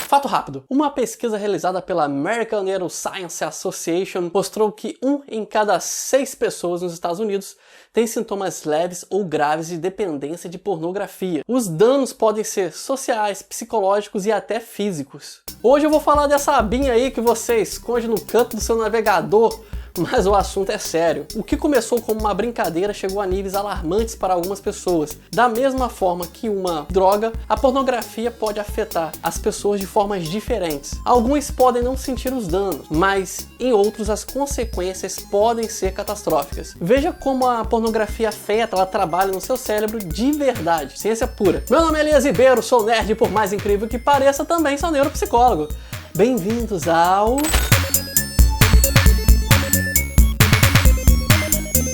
Fato rápido. Uma pesquisa realizada pela American Neuroscience Association mostrou que 1 em cada 6 pessoas nos Estados Unidos tem sintomas leves ou graves de dependência de pornografia. Os danos podem ser sociais, psicológicos e até físicos. Hoje eu vou falar dessa abinha aí que você esconde no canto do seu navegador, mas o assunto é sério. O que começou como uma brincadeira chegou a níveis alarmantes para algumas pessoas. Da mesma forma que uma droga, a pornografia pode afetar as pessoas de formas diferentes. Alguns podem não sentir os danos, mas em outros as consequências podem ser catastróficas. Veja como a pornografia afeta, ela trabalha no seu cérebro de verdade. Ciência pura. Meu nome é Elias Ribeiro, sou nerd e por mais incrível que pareça, também sou neuropsicólogo. Bem-vindos ao...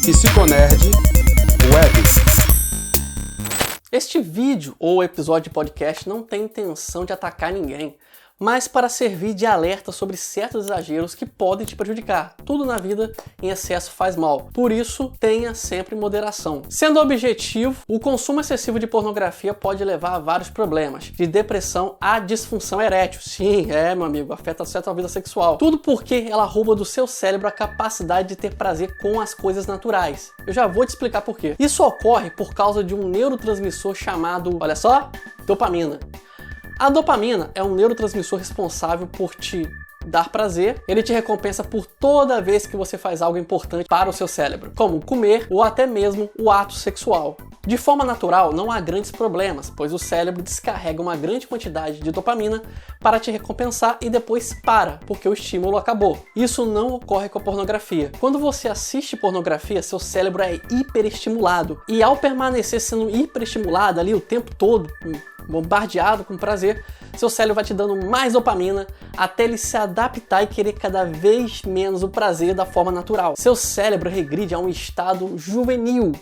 Psiconerd Web. Este vídeo ou episódio de podcast não tem intenção de atacar ninguém, mas para servir de alerta sobre certos exageros que podem te prejudicar. Tudo na vida em excesso faz mal, por isso tenha sempre moderação. Sendo objetivo, o consumo excessivo de pornografia pode levar a vários problemas, de depressão a disfunção erétil. Sim, meu amigo, afeta a sua vida sexual. Tudo porque ela rouba do seu cérebro a capacidade de ter prazer com as coisas naturais. Eu já vou te explicar por quê. Isso ocorre por causa de um neurotransmissor chamado, olha só, dopamina. A dopamina é um neurotransmissor responsável por te dar prazer. Ele te recompensa por toda vez que você faz algo importante para o seu cérebro, como comer ou até mesmo o ato sexual. De forma natural, não há grandes problemas, pois o cérebro descarrega uma grande quantidade de dopamina para te recompensar e depois para, porque o estímulo acabou. Isso não ocorre com a pornografia. Quando você assiste pornografia, seu cérebro é hiperestimulado, e ao permanecer sendo hiperestimulado ali o tempo todo, bombardeado com prazer, seu cérebro vai te dando mais dopamina até ele se adaptar e querer cada vez menos o prazer da forma natural. Seu cérebro regride a um estado juvenil,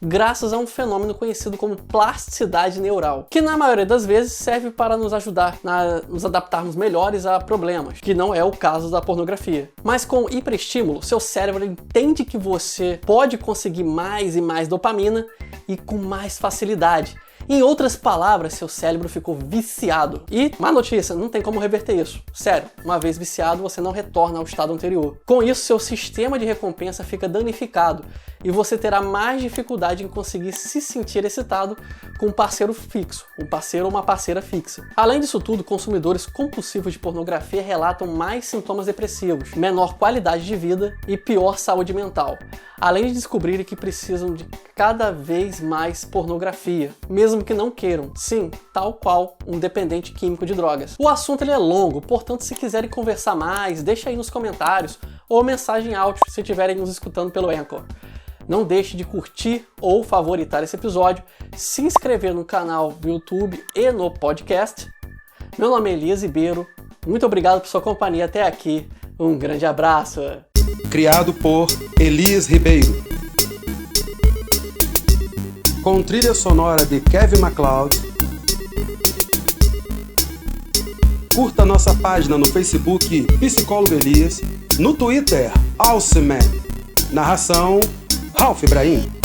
graças a um fenômeno conhecido como plasticidade neural, que na maioria das vezes serve para nos ajudar a nos adaptarmos melhores a problemas, que não é o caso da pornografia. Mas com hiperestímulo, seu cérebro entende que você pode conseguir mais e mais dopamina e com mais facilidade. Em outras palavras, seu cérebro ficou viciado. E, má notícia, não tem como reverter isso. Sério, uma vez viciado, você não retorna ao estado anterior. Com isso, seu sistema de recompensa fica danificado e você terá mais dificuldade em conseguir se sentir excitado com um parceiro fixo, um parceiro ou uma parceira fixa. Além disso tudo, consumidores compulsivos de pornografia relatam mais sintomas depressivos, menor qualidade de vida e pior saúde mental. Além de descobrirem que precisam de cada vez mais pornografia, mesmo que não queiram. Sim, tal qual um dependente químico de drogas. O assunto ele é longo, portanto, se quiserem conversar mais, deixa aí nos comentários ou mensagem áudio se estiverem nos escutando pelo Anchor. Não deixe de curtir ou favoritar esse episódio, se inscrever no canal do YouTube e no podcast. Meu nome é Elias Ribeiro, muito obrigado por sua companhia até aqui, um grande abraço. Criado por Elias Ribeiro, com trilha sonora de Kevin MacLeod. Curta nossa página no Facebook Psicólogo Elias, no Twitter Alceman. Narração Ralph Ibrahim.